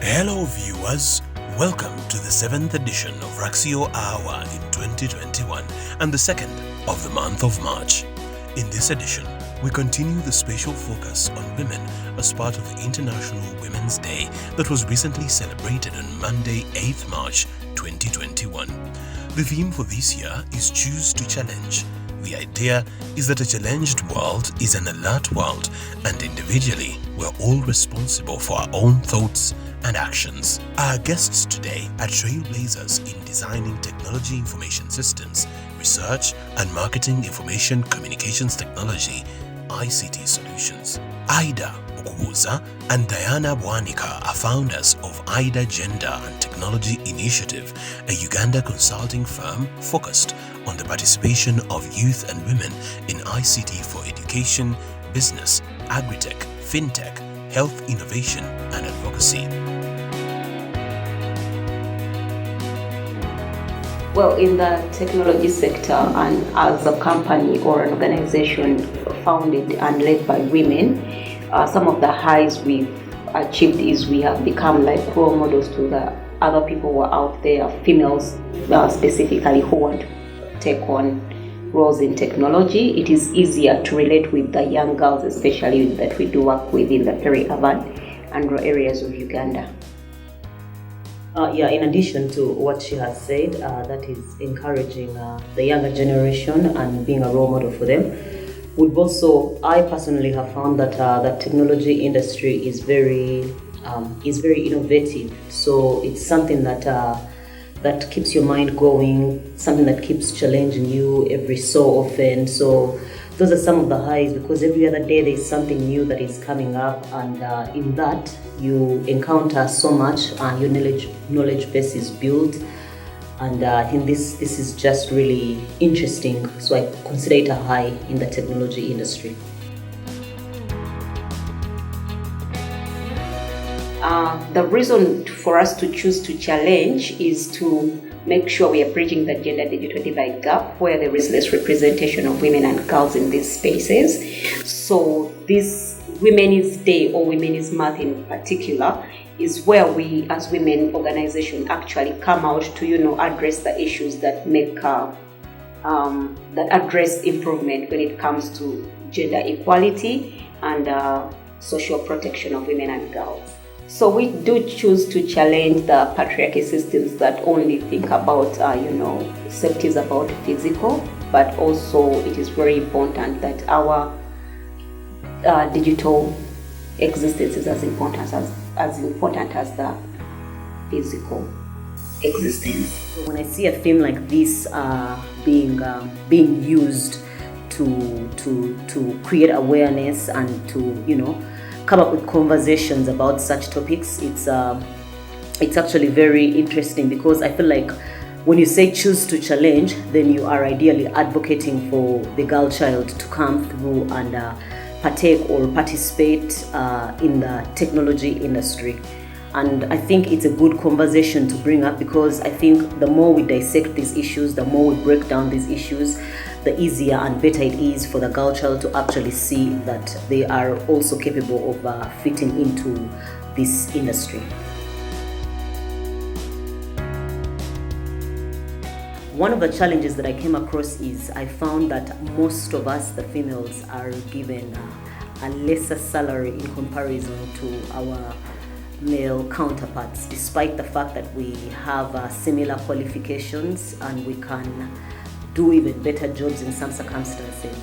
Hello viewers, welcome to the 7th edition of Raxio Hour in 2021 and the 2nd of the month of March. In this edition, we continue the special focus on women as part of the International Women's Day that was recently celebrated on Monday, 8th March 2021. The theme for this year is Choose to Challenge. The idea is that a challenged world is an alert world, and individually, we're all responsible for our own thoughts and actions. Our guests today are trailblazers in designing technology information systems, research and marketing information communications technology, ICT solutions. Aidah Bukubuza and Bwanika are founders of AYDIA Gender and Technology Initiative, a Uganda consulting firm focused on the participation of youth and women in ICT for education, business, agritech, fintech, health innovation and advocacy. Well, in the technology sector and as a company or an organization founded and led by women, some of the highs we've achieved is we have become like role models to the other people who are out there, females specifically, who want to take on roles in technology. It is easier to relate with the young girls, especially that we do work with in the peri-urban and rural areas of Uganda. In addition to what she has said, that is encouraging the younger generation and being a role model for them. I personally have found that the technology industry is very innovative. So it's something that keeps your mind going, something that keeps challenging you every so often. So those are some of the highs, because every other day there's something new that is coming up, and in that you encounter so much and your knowledge base is built. And I think this is just really interesting. So I consider it a high in the technology industry. The reason for us to choose to challenge is to make sure we are bridging the gender digital divide gap where there is less representation of women and girls in these spaces. So this Women's Day or Women's Month in particular is where we as women organization actually come out to address the issues that make that address improvement when it comes to gender equality and social protection of women and girls. So we do choose to challenge the patriarchy systems that only think about, safety is about physical, but also it is very important that our digital existence is as important as the physical existence. So when I see a theme like this being used to create awareness and to come up with conversations about such topics, it's actually very interesting, because I feel like when you say choose to challenge, then you are ideally advocating for the girl child to come through and partake or participate in the technology industry. And I think it's a good conversation to bring up, because I think the more we dissect these issues, the more we break down these issues, the easier and better it is for the girl child to actually see that they are also capable of fitting into this industry. One of the challenges that I came across is I found that most of us, the females, are given a lesser salary in comparison to our male counterparts, despite the fact that we have similar qualifications and we can do even better jobs in some circumstances.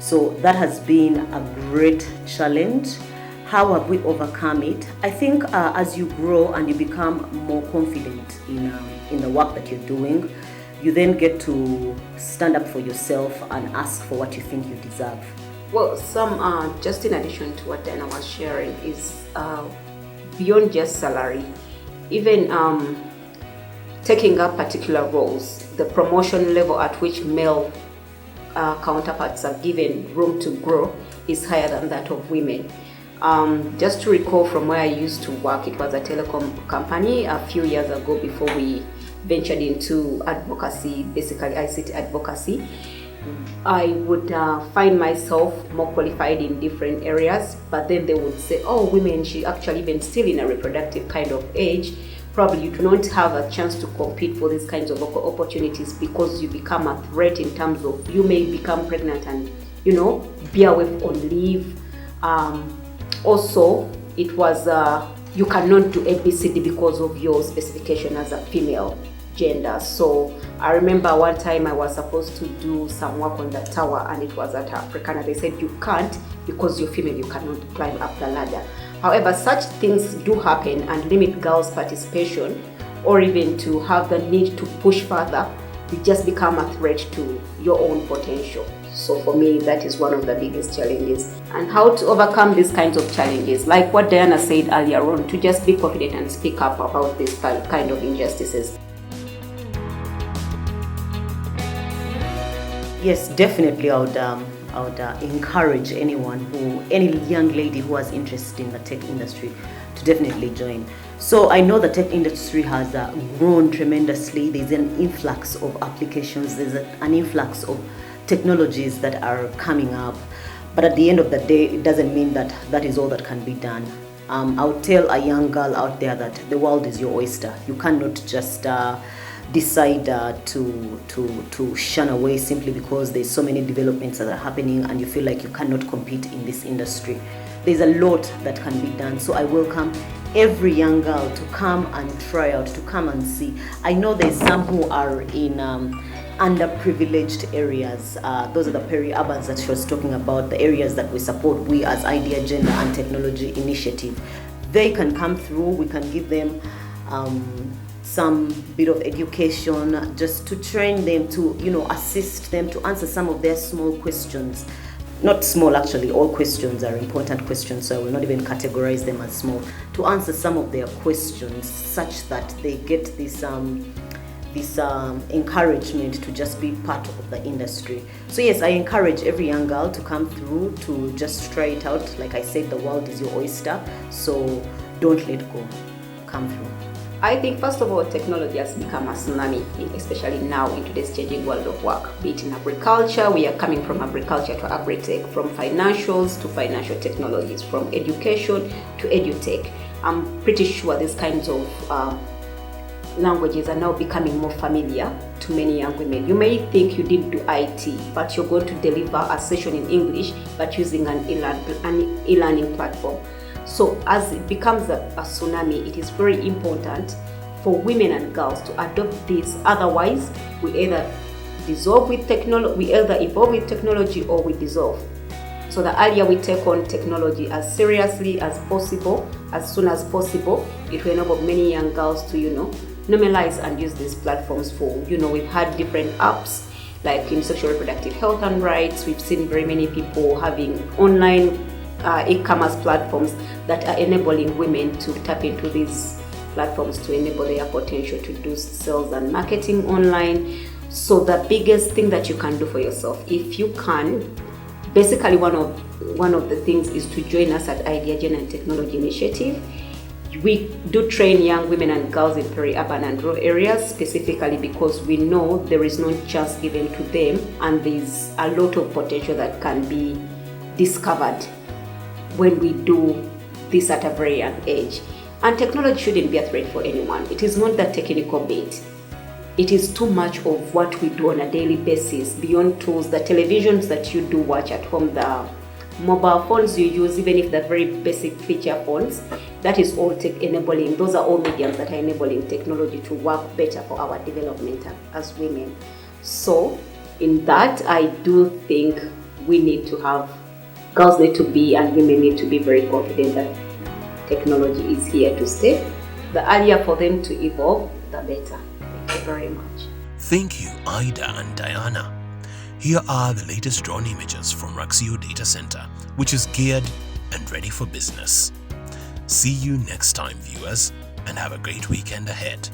So that has been a great challenge. How have we overcome it? I think as you grow and you become more confident in the work that you're doing, you then get to stand up for yourself and ask for what you think you deserve. Well, just in addition to what Diana was sharing, is beyond just salary, even taking up particular roles, the promotion level at which male counterparts are given room to grow is higher than that of women. Just to recall from where I used to work, it was a telecom company a few years ago before we ventured into advocacy, basically ICT advocacy. I would find myself more qualified in different areas, but then they would say, oh, women, she actually even still in a reproductive kind of age, probably you do not have a chance to compete for these kinds of opportunities because you become a threat in terms of you may become pregnant and, be away on leave. Also, it was, you cannot do ABCD because of your specification as a female gender. So I remember one time I was supposed to do some work on the tower and it was at Africana. They said you can't because you're female, you cannot climb up the ladder. However, such things do happen and limit girls' participation, or even to have the need to push further, you just become a threat to your own potential. So for me, that is one of the biggest challenges. And how to overcome these kinds of challenges, like what Diana said earlier on, to just be confident and speak up about this kind of injustices. Yes, definitely. I would encourage any young lady who has interest in the tech industry to definitely join. So I know the tech industry has grown tremendously. There's an influx of applications. There's an influx of technologies that are coming up. But at the end of the day, it doesn't mean that that is all that can be done. I would tell a young girl out there that the world is your oyster. You cannot just decide to shun away simply because there's so many developments that are happening and you feel like you cannot compete in this industry. There's a lot that can be done. So I welcome every young girl to come and try out, to come and see. I know there's some who are in underprivileged areas. Those are the peri-urbans that she was talking about, the areas that we support, we as AYDIA Gender and Technology Initiative. They can come through, we can give them some bit of education just to train them, to assist them to answer some of their small questions. Not small, actually, all questions are important questions, so I will not even categorize them as small. To answer some of their questions such that they get this encouragement to just be part of the industry. So yes, I encourage every young girl to come through, to just try it out. Like I said, the world is your oyster, so don't let go. Come through. I think, first of all, technology has become a tsunami, especially now in today's changing world of work. Be it in agriculture, we are coming from agriculture to agri-tech, from financials to financial technologies, from education to edutech. I'm pretty sure these kinds of languages are now becoming more familiar to many young women. You may think you didn't do IT, but you're going to deliver a session in English, but using an e-learning platform. So as it becomes a tsunami, it is very important for women and girls to adopt this. Otherwise, we either evolve with technology or we dissolve. So the earlier we take on technology as seriously as possible, as soon as possible, it will enable many young girls to, normalize and use these platforms for, we've had different apps, like in sexual reproductive health and rights. We've seen very many people having online e-commerce platforms that are enabling women to tap into these platforms to enable their potential to do sales and marketing online. So the biggest thing that you can do for yourself, if you can, basically one of the things is to join us at AYDIA Gender and Technology Initiative. We do train young women and girls in peri-urban and rural areas, specifically because we know there is no chance given to them and there's a lot of potential that can be discovered when we do this at a very young age. And technology shouldn't be a threat for anyone. It is not the technical bit. It is too much of what we do on a daily basis, beyond tools, the televisions that you do watch at home, the mobile phones you use, even if they're very basic feature phones, that is all tech enabling. Those are all mediums that are enabling technology to work better for our development as women. So in that, I do think we need to have, girls need to be and women need to be very confident that technology is here to stay. The earlier for them to evolve, the better. Thank you very much. Thank you, Aidah and Diana. Here are the latest drone images from Raxio Data Centre, which is geared and ready for business. See you next time, viewers, and have a great weekend ahead.